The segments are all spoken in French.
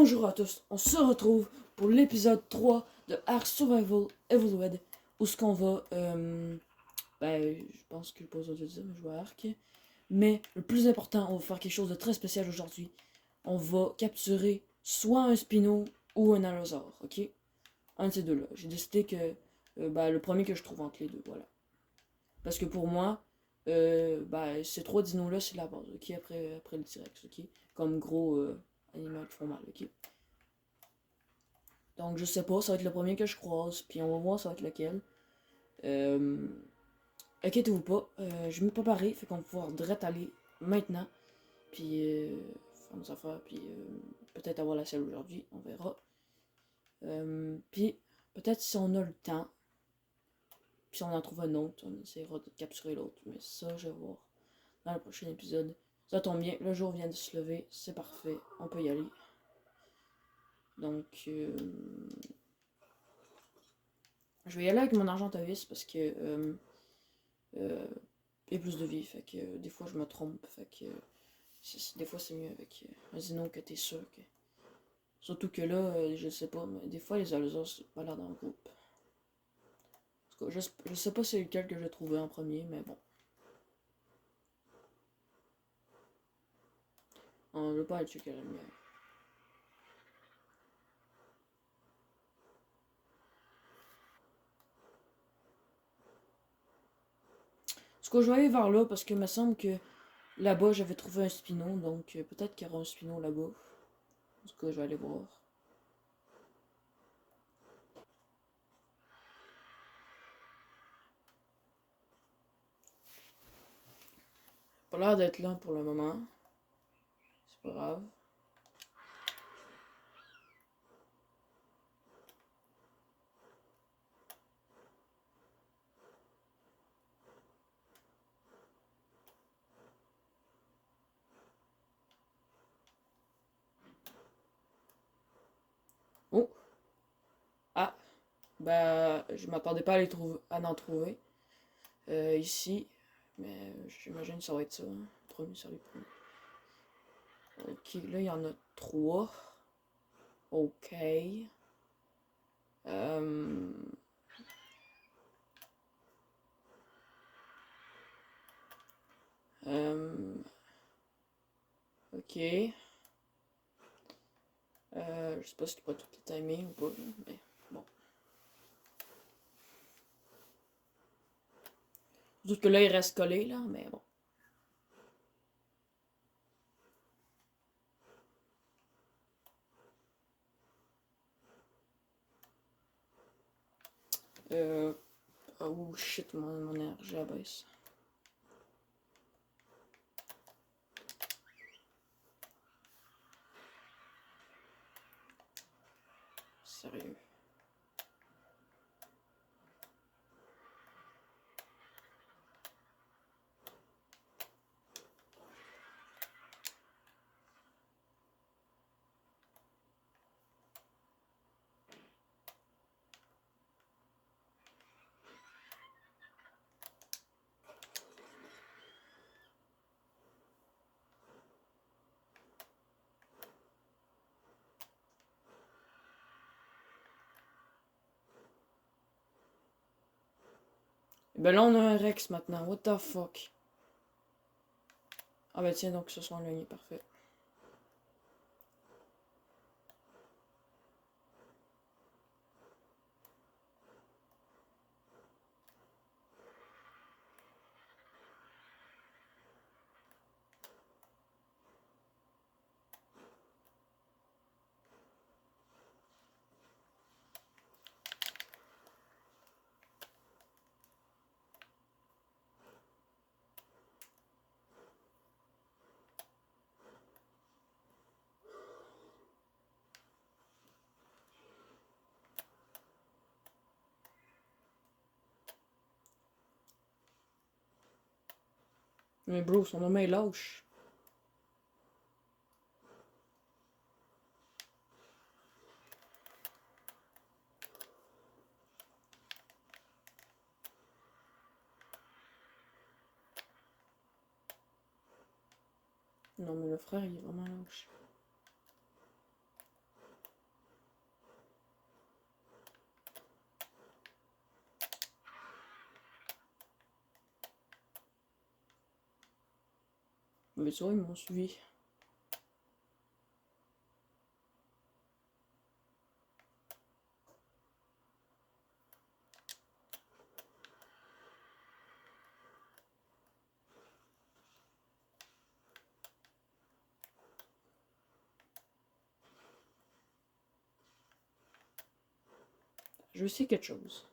Bonjour à tous, on se retrouve pour l'épisode 3 de Ark Survival Evolved, où ce qu'on va, je pense que le poste de dire, mais je vois Ark. Mais le plus important, on va faire quelque chose de très spécial aujourd'hui. On va capturer soit un Spino ou un Allosaure, ok? Un de ces deux-là. J'ai décidé que le premier que je trouve entre les deux, voilà. Parce que pour moi, ces trois dinos-là, c'est la base, ok? Après le T-Rex, ok? Comme gros animal qui font mal, ok? Donc je sais pas, ça va être le premier que je croise, puis on va voir ça va être lequel. Euh, Inquiétez-vous pas, je vais me préparer, fait qu'on va pouvoir direct aller maintenant, puis faire nos affaires, puis peut-être avoir la selle aujourd'hui, on verra. Puis peut-être si on a le temps, puis si on en trouve un autre, on essaiera de capturer l'autre, mais ça je vais voir dans le prochain épisode. Ça tombe bien, le jour vient de se lever, c'est parfait, on peut y aller. Donc, je vais y aller avec mon argentavis parce que et plus de vie, fait que des fois je me trompe, fait que des fois c'est mieux avec un Zeno que t'es sûr que. Surtout que là, je sais pas, mais des fois les allosaures c'est pas l'air dans le groupe. En tout cas, je sais pas c'est lequel que j'ai trouvé en premier, mais bon. On veut pas aller checker la lumière. En tout cas, je vais aller vers là parce que me semble que là-bas j'avais trouvé un Spino, donc peut-être qu'il y aura un Spino là-bas. En tout cas, je vais aller voir. Pas l'air d'être là pour le moment. C'est pas grave. Oh! Ah! Je m'attendais pas à, à en trouver ici. Mais j'imagine que ça va être ça. Hein. Premier sur les premiers. Ok, là il y en a trois. Ok. Euh, euh, ok. Je sais pas si tu peux toutes les timer ou pas, mais bon. Doute que là il reste collé là, mais bon. Euh, oh shit, mon énergie abaisse. Sérieux. Ben là on a un Rex maintenant, what the fuck. Ah ben tiens donc ce sont éloignés, parfait. Mais bro, son nom est lâche. Non mais le frère il est vraiment lâche. Mais tu vois, ils m'ont suivi. Je sais quelque chose.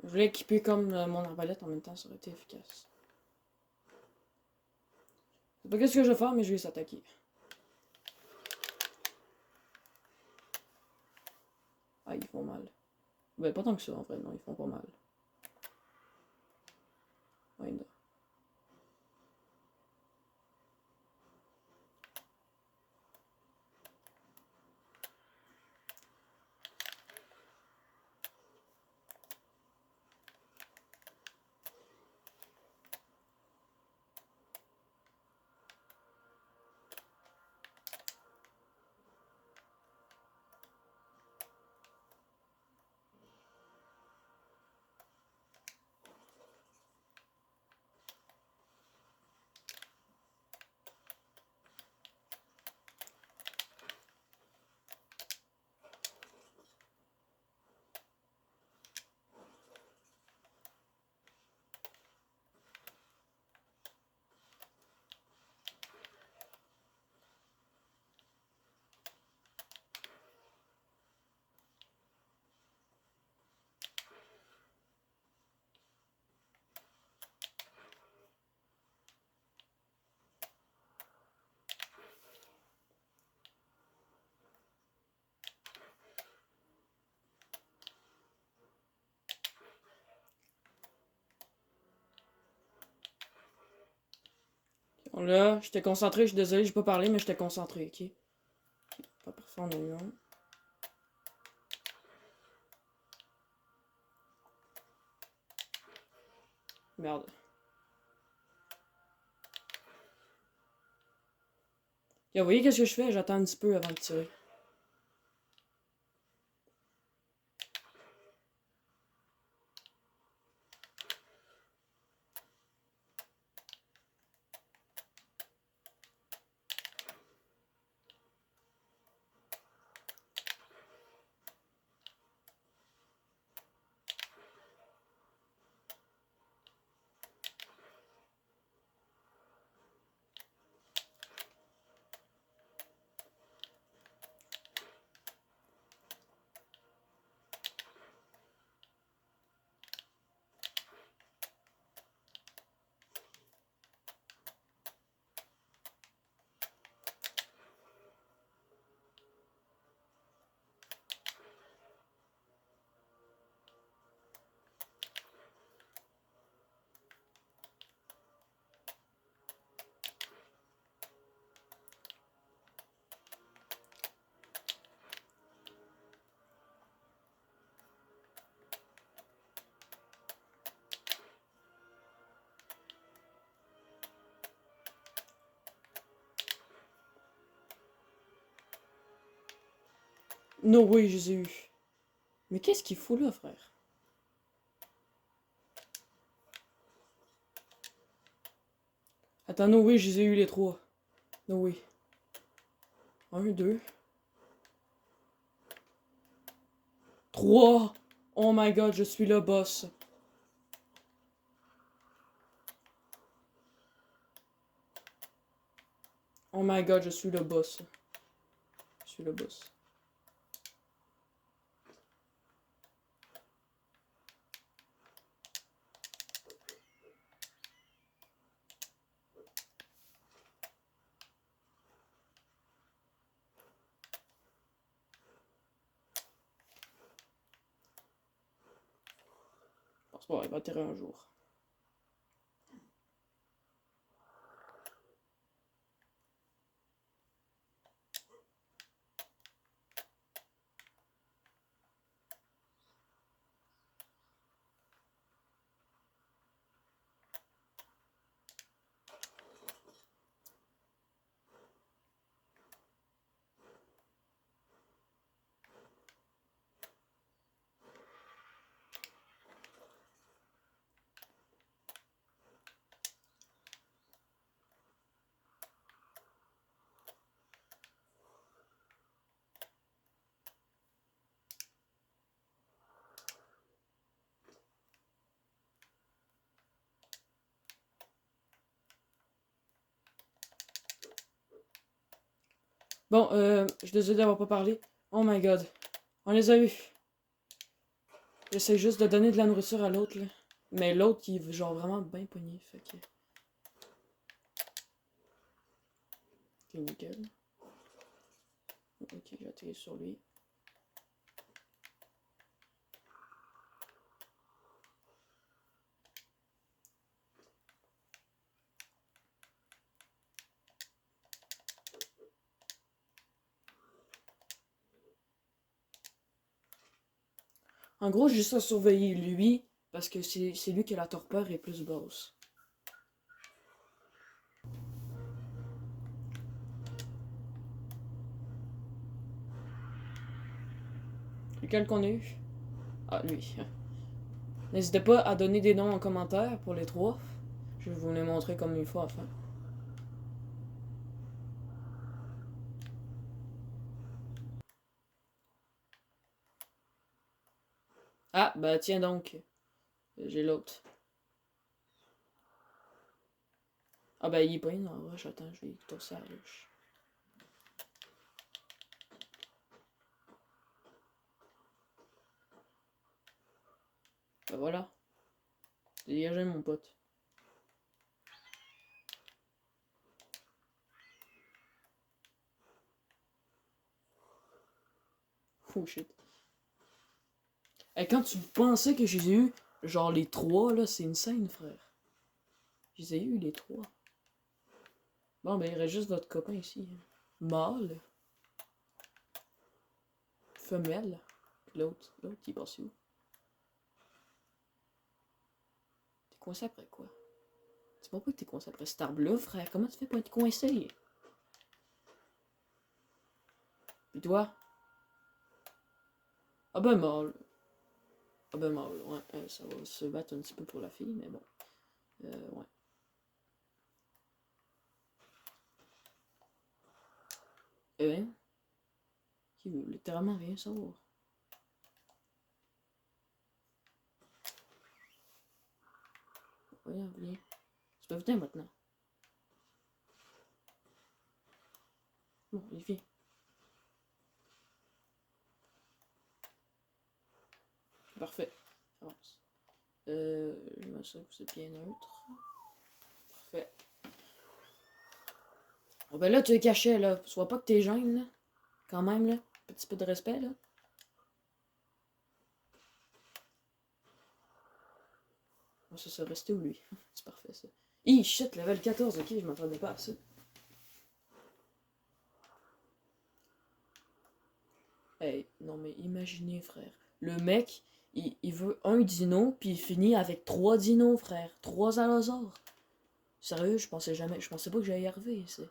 Je voulais équiper comme mon arbalète en même temps, ça aurait été efficace. Je sais pas qu'est-ce que je vais faire, mais je vais s'attaquer. Ah, ils font mal. Ben, pas tant que ça, en vrai, non, ils font pas mal. Ouais, non. Bon, là, j'étais concentré, je suis désolé, j'ai pas parlé, mais j'étais concentré, ok? Pas parfait, on a eu un. Merde. Et vous voyez qu'est-ce que je fais? J'attends un petit peu avant de tirer. No way, je les ai eu. Mais qu'est-ce qu'il faut là, frère? Attends, no way, je les ai eu les trois. No way. Un, deux. Trois! Oh my god, je suis le boss. Oh my god, je suis le boss. Je suis le boss. Je pense pas, il va atterrir un jour. Bon, je suis désolé d'avoir pas parlé. Oh my god. On les a eus. J'essaie juste de donner de la nourriture à l'autre, là. Mais l'autre, il est genre vraiment bien pogné, fait que... Ok, nickel. Ok, je vais atterrir sur lui. En gros, j'ai juste à surveiller lui, parce que c'est lui qui a la torpeur et plus basse. Lequel qu'on a eu? Ah, lui. N'hésitez pas à donner des noms en commentaire pour les trois. Je vais vous les montrer comme il faut à la fin. Ah, bah tiens donc. J'ai l'autre. Ah bah il est pas une en vrai, j'attends, je vais tosser à la louche. Bah voilà. Dégagez mon pote. Oh shit. Et quand tu pensais que je les ai eu, genre les trois là, c'est une scène, frère. Je les ai eu les trois. Bon ben il reste juste votre copain ici. Mâle. Femelle. L'autre il est passé où? T'es coincé après quoi? Dis-moi pas que t'es coincé après cet arbre-là, frère. Comment tu fais pour être coincé? Pis toi? Ah ben mâle. Ah ben mâle, ouais. Ça va se battre un petit peu pour la fille, mais bon. Ouais. Eh ben, qui veut littéralement rien savoir. Voyons, viens. Tu peux venir maintenant. Bon, il vient. Parfait. Avance. Je m'assure que c'est bien neutre. Parfait. Oh ben là, tu es caché, là. Sois pas que t'es gêne, là. Quand même, là. Petit peu de respect, là. Oh, ça resté où, lui? C'est parfait, ça. Hi, shit, level 14, ok, je m'attendais pas à ça. Hey, non mais imaginez, frère. Le mec, il veut un dino, puis il finit avec 3 dinos, frère. 3 allosaures. Sérieux, je pensais pas que j'allais y arriver. Ça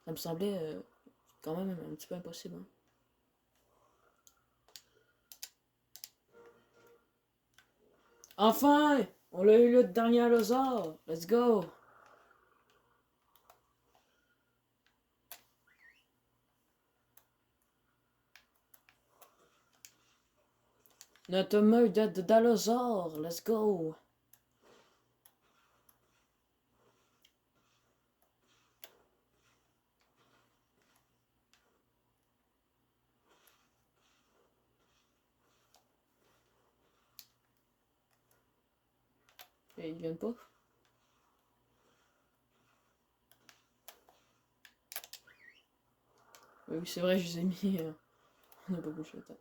me semblait quand même un petit peu impossible. Hein. Enfin! On l'a eu le dernier allosaure! Let's go! Notre meute d'allosaure! Let's go! Et ils viennent pas? Oui, c'est vrai, je les ai mis. On a pas bougé le temps.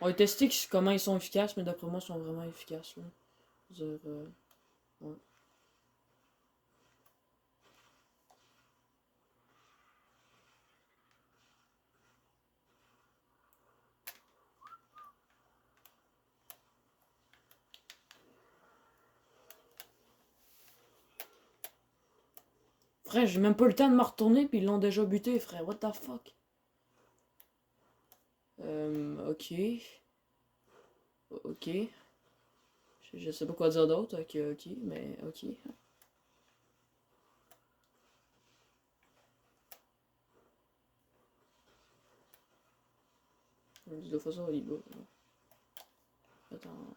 On va tester comment ils sont efficaces, mais d'après moi, ils sont vraiment efficaces. Là. Je veux dire, ouais. Frère, j'ai même pas le temps de me retourner, puis ils l'ont déjà buté, frère. What the fuck? Ok. Ok. Je sais pas quoi dire d'autre. Ok, ok, mais ok. De toute façon, il va. être en...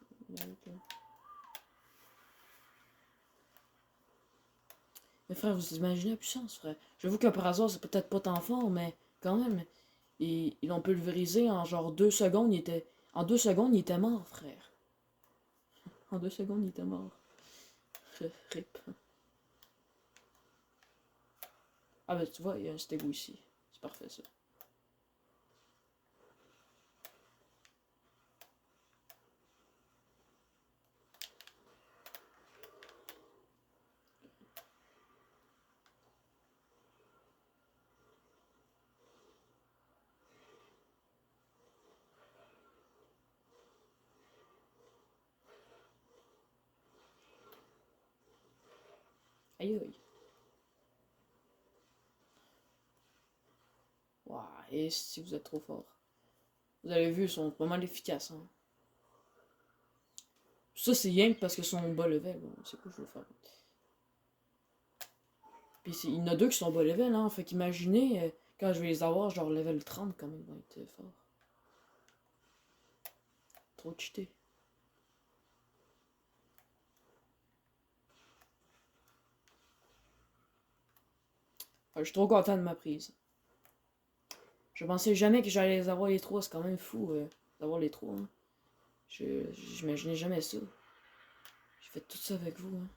Mais frère, vous imaginez la puissance, frère. J'avoue que par hasard, c'est peut-être pas tant fort, mais quand même. Ils l'ont pulvérisé en genre 2 secondes, il était... En 2 secondes, il était mort, frère. En 2 secondes, il était mort. Rip. Ah ben tu vois, il y a un stégo ici. C'est parfait ça. Aïe aïe. Waouh, et si vous êtes trop fort. Vous avez vu, ils sont pas mal efficaces. Hein. Ça, c'est rien que parce que sont bas level. Bon, c'est quoi je veux faire. Puis il y en a deux qui sont bas level, hein. Fait qu'imaginez, quand je vais les avoir, genre level 30, quand même, ils vont être forts. Trop cheaté. Je suis trop content de ma prise. Je pensais jamais que j'allais les avoir les trois, c'est quand même fou d'avoir les trois. Hein. J'imaginais jamais ça. J'ai fait tout ça avec vous. Hein.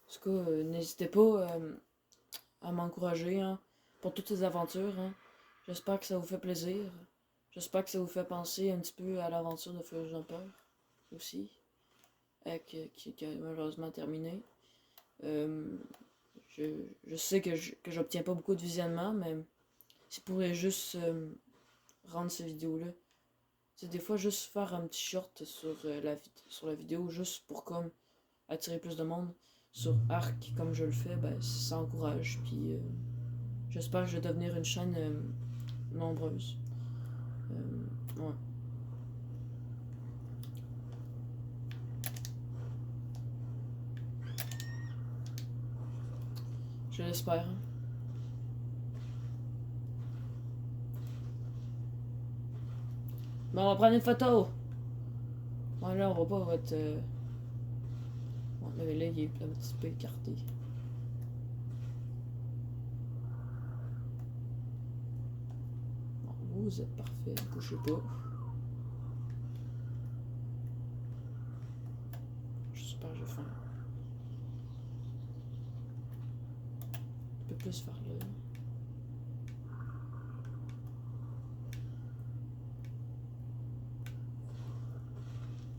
En tout cas, n'hésitez pas à m'encourager hein, pour toutes ces aventures. Hein. J'espère que ça vous fait plaisir. J'espère que ça vous fait penser un petit peu à l'aventure de Feu Jumper aussi, qui a malheureusement terminé. Je sais que j'obtiens pas beaucoup de visionnement, mais c'est pour juste rendre ces vidéos-là. C'est des fois juste faire un petit short sur la vidéo, juste pour comme attirer plus de monde. Sur Arc, comme je le fais, ben, ça encourage. Puis j'espère que je vais devenir une chaîne nombreuse. Ouais. Je l'espère. Hein. Bon, on va prendre une photo. Ouais, là, on va pas votre... Bon, là, il est un petit peu écarté. Bon, vous êtes parfait, bougez pas. J'espère que je vais faire un peu plus vers là.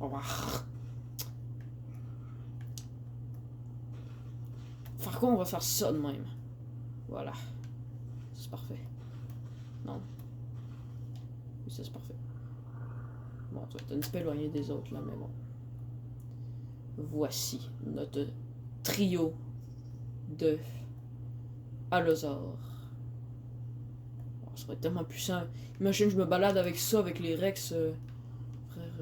Au revoir. Par contre, on va faire ça de même. Voilà. C'est parfait. Non. Oui, ça c'est parfait. Bon, tu vas être un petit peu éloigné des autres là, mais bon. Voici notre trio de allosaures. Oh, ça va être tellement puissant. Imagine, je me balade avec ça, avec les Rex. Frère,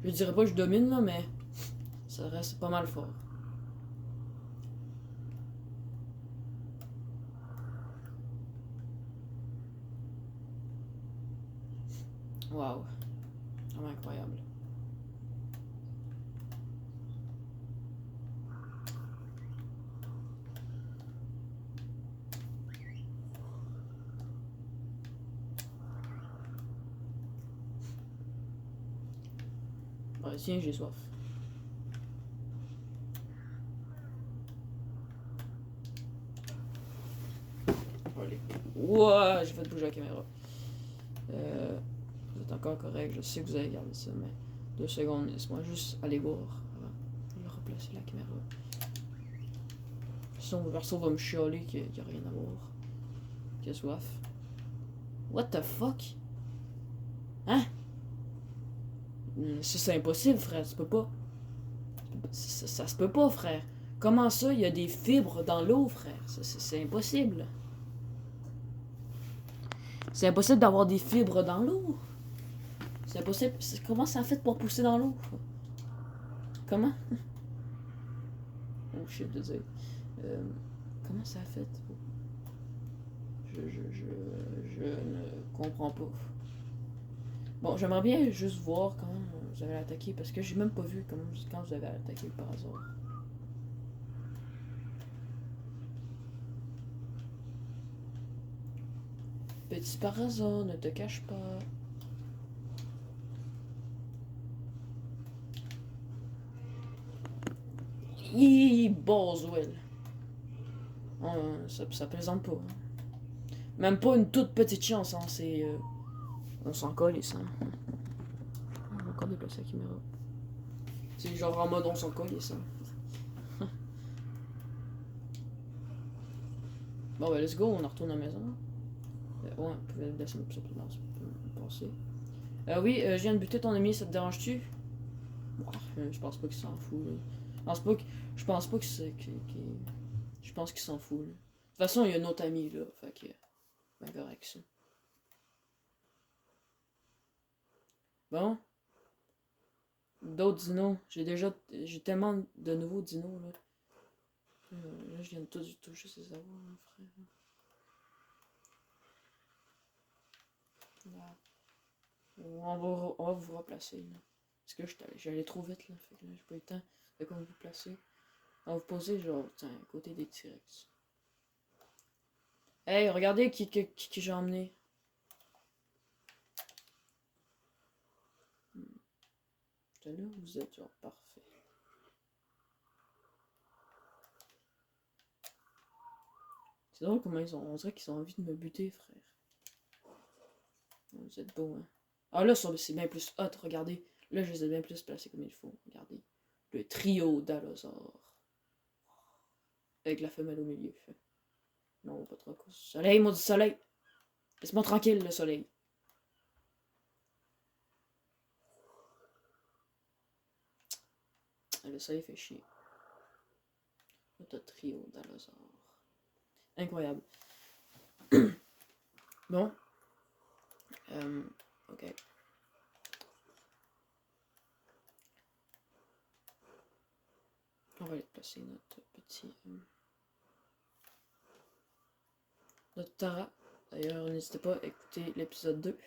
je dirais pas que je domine là, mais ça reste pas mal fort. Waouh. Vraiment incroyable. Ouais, tiens, j'ai soif. Allez. Ouah, j'ai fait bouger la caméra. Vous êtes encore correct, je sais que vous avez gardé ça, mais 2 secondes, laisse-moi juste aller voir avant de replacer la caméra. Sinon, le perso va me chialer qu'il n'y a rien à voir. Qu'il a soif. What the fuck? Hein? Ça, c'est impossible, frère, ça peut pas. Ça se peut pas, frère. Comment ça, il y a des fibres dans l'eau, frère? C'est impossible. C'est impossible d'avoir des fibres dans l'eau. C'est impossible. Comment ça a fait pour pousser dans l'eau? Comment? Oh shit, désolé. Comment ça a fait? Je ne comprends pas. Bon, j'aimerais bien juste voir comment vous avez attaqué, parce que j'ai même pas vu quand vous avez attaqué par hasard. Petit par hasard, ne te cache pas. Boswell. Ça plaisante pas. Hein. Même pas une toute petite chance, hein, c'est... on s'en colle, ça. On va encore déplacer la caméra. C'est genre en mode on s'en colle, ça. Bon, ben, let's go, on en retourne à la maison. Ouais, vous pouvez laisser passer. Oui, je viens de buter ton ami, ça te dérange-tu? Je pense pas qu'il s'en fout. Là. Je pense pas que c'est. Je pense qu'il s'en fout. Là. De toute façon, il y a un autre ami là. Fait que. Ben correct ça. Bon. D'autres dinos. J'ai tellement de nouveaux dinos là. Là, je viens de tout toucher ces avoirs, hein, frère. Là. On va vous replacer là. Parce que j'allais trop vite là. Fait que là, j'ai pas eu le temps de comme vous placer. On va vous poser genre, tiens, à côté des T-Rex. Hey, regardez qui j'ai emmené. Là, vous êtes genre parfait. C'est drôle comment on dirait qu'ils ont envie de me buter, frère. Vous êtes beau, hein. Ah là, c'est bien plus hot, regardez. Là, je les ai bien plus placés comme il faut. Regardez. Le trio d'Allosaure. Avec la femelle au milieu. Non, pas trop cause. Soleil, maudit soleil. Laisse-moi tranquille, le soleil. Le soleil fait chier. Le trio d'Allosaure. Incroyable. Bon. Ok. On va aller placer notre petit... notre Tara. D'ailleurs, n'hésitez pas à écouter l'épisode 2.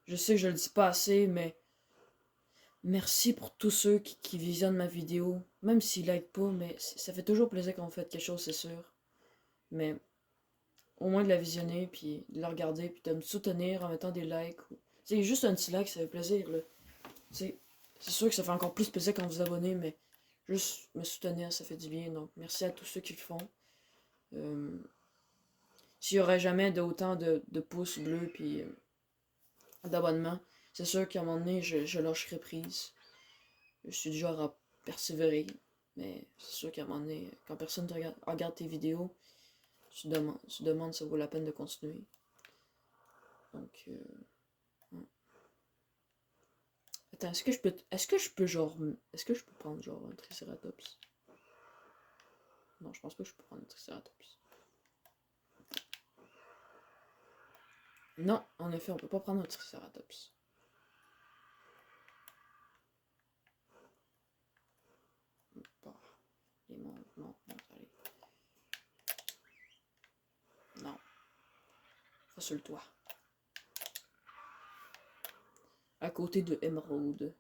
Je sais que je le dis pas assez, mais merci pour tous ceux qui visionnent ma vidéo. Même s'ils like pas, mais ça fait toujours plaisir quand vous faites quelque chose, c'est sûr. Mais au moins de la visionner, puis de la regarder, puis de me soutenir en mettant des likes. C'est juste un petit like, ça fait plaisir, là. C'est sûr que ça fait encore plus plaisir quand vous abonnez, mais juste me soutenir, ça fait du bien. Donc, merci à tous ceux qui le font. S'il y aurait jamais autant de pouces bleus, puis d'abonnements, c'est sûr qu'à un moment donné, je lâcherai prise. Je suis du genre à persévérer. Mais c'est sûr qu'à un moment donné, quand personne te regarde tes vidéos, tu te demandes si ça vaut la peine de continuer. Donc, attends, est-ce que je peux prendre genre un Triceratops? Non, je pense pas que je peux prendre un Triceratops. Non, en effet, on peut pas prendre un Triceratops. Bon, non, allez. Non. Pas sur le toit. À côté de Emerald.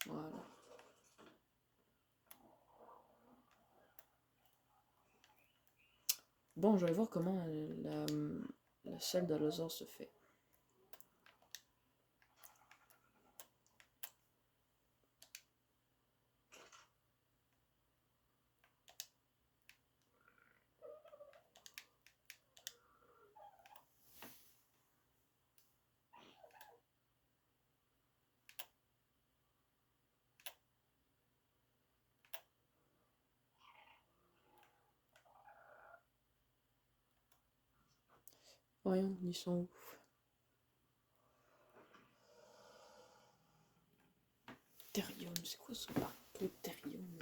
Voilà. Bon, je vais voir comment la selle d'Allosaure se fait. Voyons, ils sont où? Therium, c'est quoi ce truc Therium?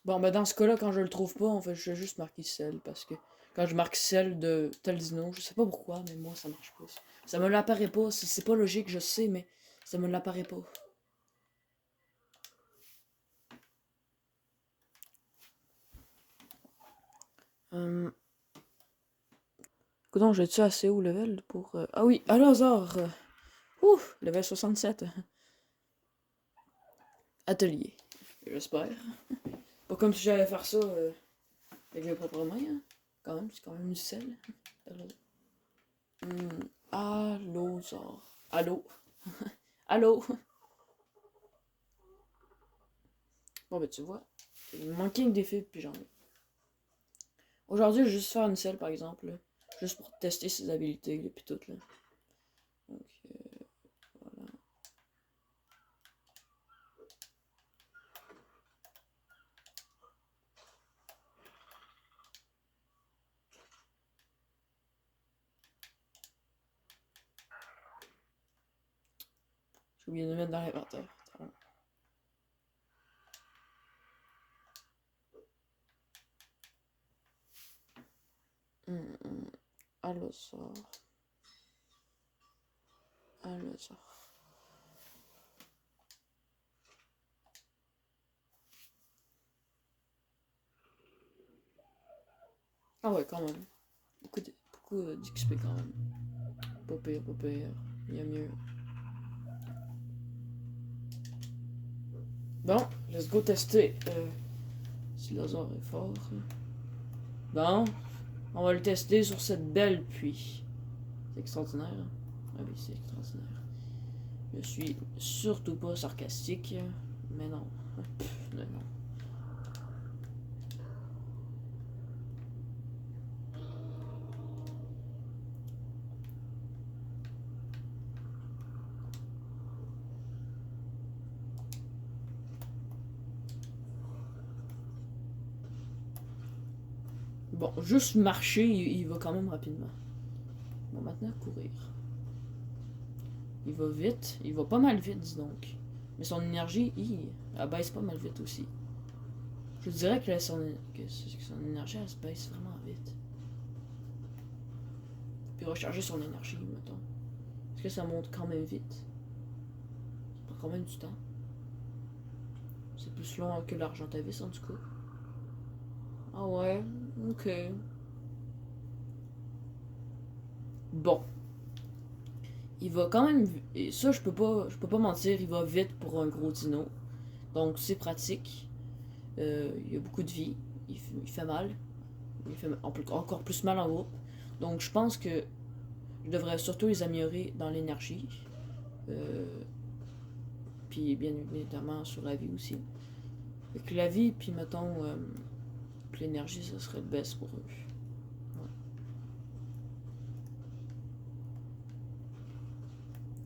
Bon, ben dans ce cas-là, quand je le trouve pas, en fait, je vais juste marquer celle, parce que quand je marque celle de tel dino, je sais pas pourquoi, mais moi, ça marche pas. Ça me l'apparaît pas, c'est pas logique, je sais, mais Ça me l'apparaît pas. Coudonc, j'ai-tu assez haut level pour... Ah oui, à hasard. Ouf, level 67. Atelier. J'espère. Pas comme si j'allais faire ça avec mes propres mains. Hein. Quand même, c'est quand même du sel. Allô, Zor. Allô. Allô. Bon, ben tu vois. Il me manquait une défi, puis j'en ai. Aujourd'hui, je vais juste faire une selle, par exemple. Là. Juste pour tester ses habilités, là, puis tout, là. Donc, voilà. J'ai oublié de le mettre dans l'inventaire. Alors ça. Alors ça. Ah ouais, quand même. Beaucoup d'XP quand même. Pas pire, pas pire. Il y a mieux. Bon, let's go tester. Si Lazare est fort. Bon, on va le tester sur cette belle pluie. C'est extraordinaire. Hein? Ah oui, c'est extraordinaire. Je suis surtout pas sarcastique. Mais non. Mais non. Bon, juste marcher, il va quand même rapidement. Bon, maintenant, courir. Il va vite. Il va pas mal vite, dis donc. Mais son énergie, elle baisse pas mal vite aussi. Je dirais que son énergie, elle se baisse vraiment vite. Puis recharger son énergie, mettons. Est-ce que ça monte quand même vite? Ça prend quand même du temps. C'est plus long que l'argentavis, en tout cas. Ah ouais, ok. Bon. Il va quand même... Et ça, je peux pas mentir, il va vite pour un gros dino. Donc, c'est pratique. Il a beaucoup de vie. Il fait mal. Il fait encore plus mal en groupe. Donc, je pense que je devrais surtout les améliorer dans l'énergie. Puis, bien évidemment, sur la vie aussi. Avec la vie, puis mettons... l'énergie, ça serait le best pour eux.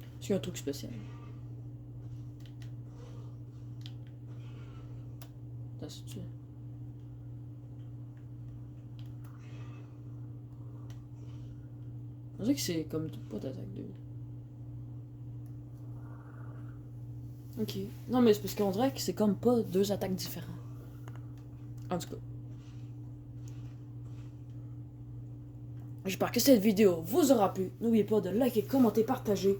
Est-ce qu'il y a un truc spécial? Attends, c'est-tu? On dirait que c'est comme pas d'attaque 2. Ok. Non, mais c'est parce qu'on dirait que c'est comme pas deux attaques différentes. En tout cas. J'espère que cette vidéo vous aura plu. N'oubliez pas de liker, commenter, partager.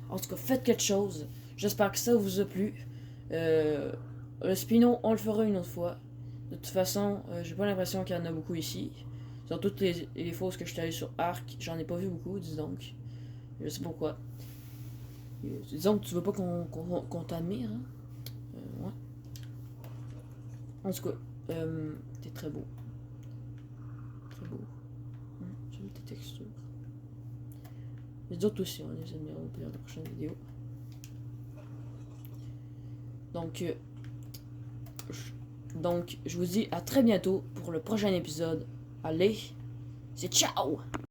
En tout cas, faites quelque chose. J'espère que ça vous a plu. Le Spino, on le fera une autre fois. De toute façon, j'ai pas l'impression qu'il y en a beaucoup ici. Sur toutes les fausses que je suis allé sur Arc, j'en ai pas vu beaucoup, dis donc. Je sais pourquoi. Disons que tu veux pas qu'on t'admire, hein? Ouais. En tout cas, t'es très beau. Très beau. J'aime tes textures. Les autres aussi, on les admire au pire de la prochaine vidéo. Donc, je vous dis à très bientôt pour le prochain épisode. Allez, c'est ciao!